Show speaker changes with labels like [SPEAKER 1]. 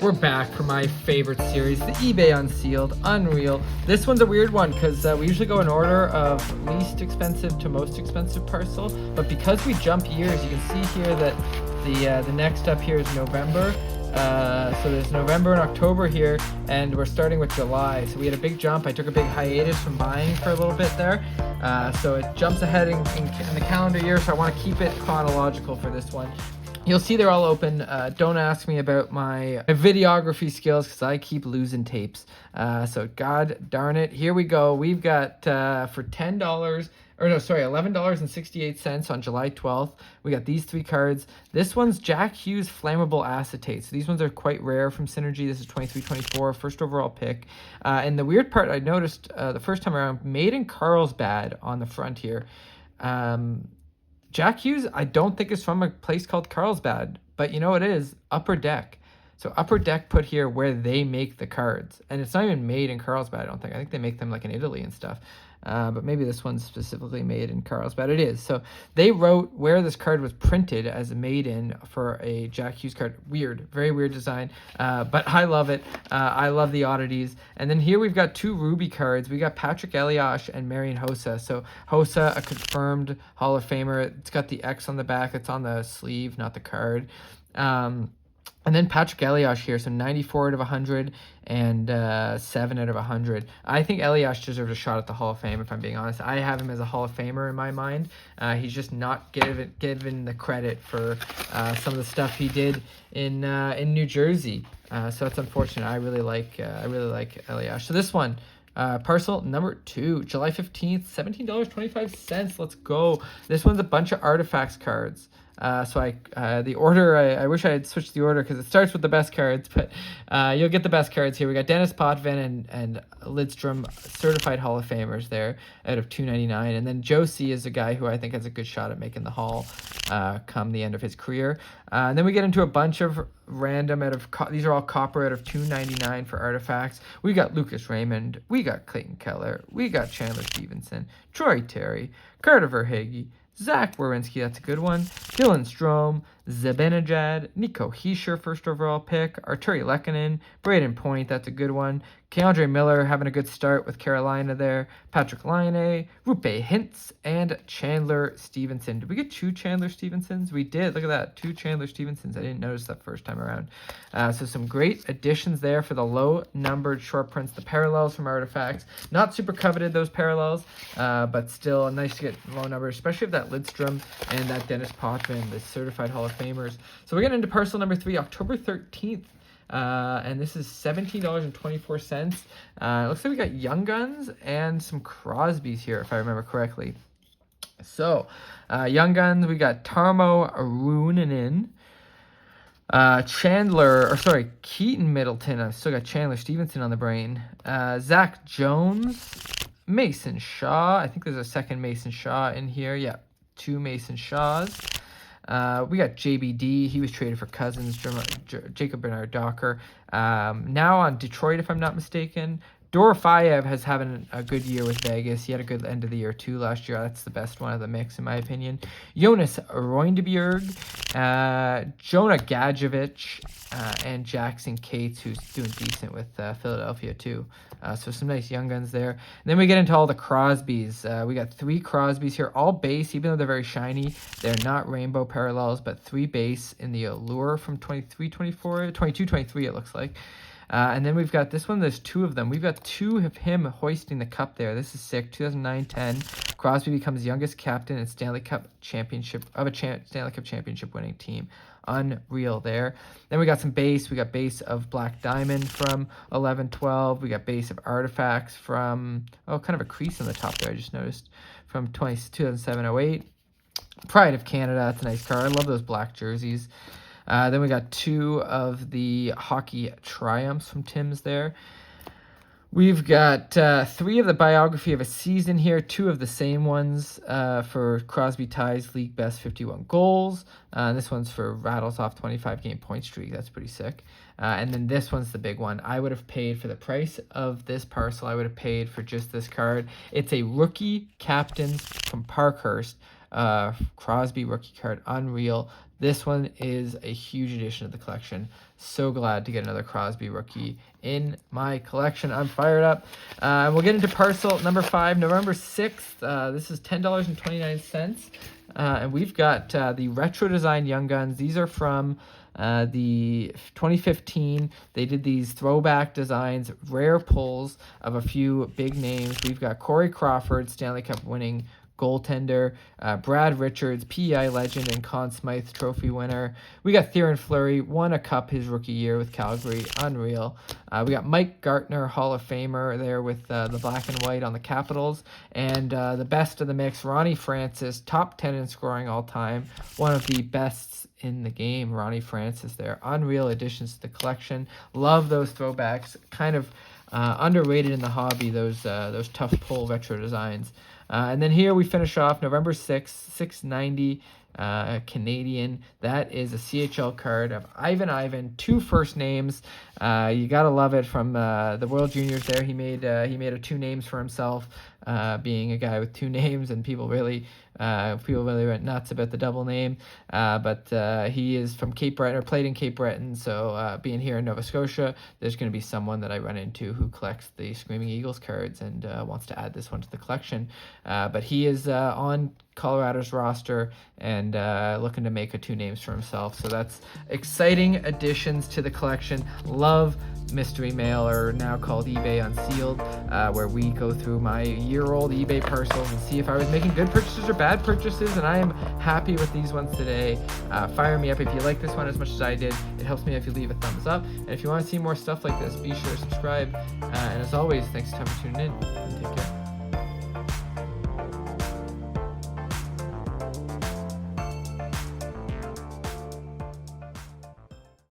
[SPEAKER 1] We're back for my favorite series, the eBay Unsealed, Unreal. This one's a weird one because we usually go in order of least expensive to most expensive parcel, but because we jump years, you can see here that the next up here is November. So there's November and October here, and we're starting with July. So we had a big jump. I took a big hiatus from buying for a little bit there. So it jumps ahead in the calendar year, so I want to keep it chronological for this one. You'll see they're all open. Don't ask me about my videography skills because I keep losing tapes. So god darn it. Here we go. We've got for $10, or no, sorry, $11.68 on July 12th. We got these three cards. This one's Jack Hughes Flammable Acetate. So these ones are quite rare from Synergy. This is 23-24, first overall pick. And the weird part I noticed the first time around, made in Carlsbad on the front here. Jack Hughes, I don't think is from a place called Carlsbad, but you know it is? Upper Deck. So Upper Deck put here where they make the cards. And it's not even made in Carlsbad, I don't think. I think they make them like in Italy and stuff. But maybe this one's specifically made in Carlsbad. It is. So they wrote where this card was printed as a made-in for a Jack Hughes card. Weird. Very weird design. But I love it. I love the oddities. And then here we've got two Ruby cards. We got Patrick Elias and Marian Hossa. So Hossa, a confirmed Hall of Famer. It's got the X on the back. It's on the sleeve, not the card. And then Patrick Elias here, so 94 out of 100 and 7 out of 100. I think Elias deserves a shot at the Hall of Fame, if I'm being honest. I have him as a Hall of Famer in my mind. He's just not given the credit for some of the stuff he did in New Jersey. So that's unfortunate. I really like Elias. So this one. Parcel number 2, July 15th, $17.25. Let's go. This one's a bunch of artifacts cards. So the order, I wish I had switched the order because it starts with the best cards, but you'll get the best cards here. We got Dennis Potvin and Lidstrom, certified Hall of Famers there out of $2.99. And then Josie is a guy who I think has a good shot at making the Hall come the end of his career. And then we get into a bunch of random these are all copper out of $2.99 for artifacts. We got Lucas Raymond, we got Clayton Keller, we got Chandler Stevenson, Troy Terry, Carter Verhaeghe, Zach Werenski, that's a good one, Dylan Strome, Zibanejad, Nico Hischier, first overall pick, Arturi Lehkonen, Braden Point, that's a good one, Keandre Miller having a good start with Carolina there, Patrick Laine, Rupe Hintz, and Chandler Stevenson. Did we get 2 Chandler Stevensons? We did. Look at that. 2 Chandler Stevensons. I didn't notice that first time around. So some great additions there for the low-numbered short prints, the parallels from artifacts. Not super coveted, those parallels, but still nice to get low numbers, especially of that Lidstrom and that Dennis Potvin, the certified Hall of Famers. So we're getting into parcel number 3, October 13th. And this is $17.24. It looks like we got Young Guns and some Crosbys here, if I remember correctly. So, Young Guns, we got Tarmo Ruunanen, Keaton Middleton. I've still got Chandler Stevenson on the brain. Zach Jones, Mason Shaw. I think there's a second Mason Shaw in here. Yeah, 2 Mason Shaws. We got JBD. He was traded for Cousins. Jacob Bernard Docker. Now on Detroit, if I'm not mistaken. Dorofayev has having a good year with Vegas. He had a good end of the year too last year. That's the best one of the mix in my opinion. Jonas Roindebjerg, Jonah Gadjevich, and Jackson Cates, who's doing decent with Philadelphia too. So some nice young guns there. And then we get into all the Crosbys. We got 3 Crosbys here, all base, even though they're very shiny. They're not rainbow parallels, but 3 base in the Allure from 22-23 it looks like. And then we've got this one. There's 2 of them. We've got 2 of him hoisting the cup there. This is sick. 2009-10. Crosby becomes youngest captain in Stanley Cup championship Stanley Cup championship winning team. Unreal there. Then we got some base. We got base of Black Diamond from 11-12. We got base of Artifacts from kind of a crease on the top there. I just noticed from 2007-08. Pride of Canada. That's a nice card. I love those black jerseys. Then we got 2 of the Hockey Triumphs from Tim's there. We've got 3 of the Biography of a Season here, 2 of the same ones for Crosby ties league best 51 goals. This one's for rattles off 25-game point streak. That's pretty sick. And then this one's the big one. I would have paid for the price of this parcel. I would have paid for just this card. It's a rookie captains from Parkhurst Crosby rookie card, unreal. This one is a huge addition to the collection. So glad to get another Crosby rookie in my collection. I'm fired up. We'll get into parcel number 5, November 6th. This is $10.29. And we've got the retro design Young Guns. These are from the 2015. They did these throwback designs, rare pulls of a few big names. We've got Corey Crawford, Stanley Cup winning goaltender, Brad Richards, PEI legend and Conn Smythe trophy winner. We got Theoren Fleury, won a cup his rookie year with Calgary, unreal. We got Mike Gartner, Hall of Famer there with the black and white on the Capitals, and the best of the mix, Ronnie Francis, top 10 in scoring all time, one of the best in the game, Ronnie Francis there. Unreal additions to the collection. Love those throwbacks, kind of underrated in the hobby, those tough pull retro designs. And then here we finish off November 6th, 690 Canadian. That is a CHL card of Ivan, 2 first names. You gotta love it from the World Juniors there. He made a 2 names for himself, being a guy with 2 names, and people really went nuts about the double name. But he is from Cape Breton, or played in Cape Breton, so being here in Nova Scotia, there's going to be someone that I run into who collects the Screaming Eagles cards and wants to add this one to the collection. But he is on Colorado's roster and looking to make a 2 names for himself. So that's exciting additions to the collection. Love Mystery Mail, or now called eBay Unsealed, where we go through my year-old eBay parcels and see if I was making good purchases or bad purchases, and I am happy with these ones today. Fire me up if you like this one as much as I did. It helps me if you leave a thumbs up, and if you want to see more stuff like this, be sure to subscribe. And as always, thanks for tuning in, and take care.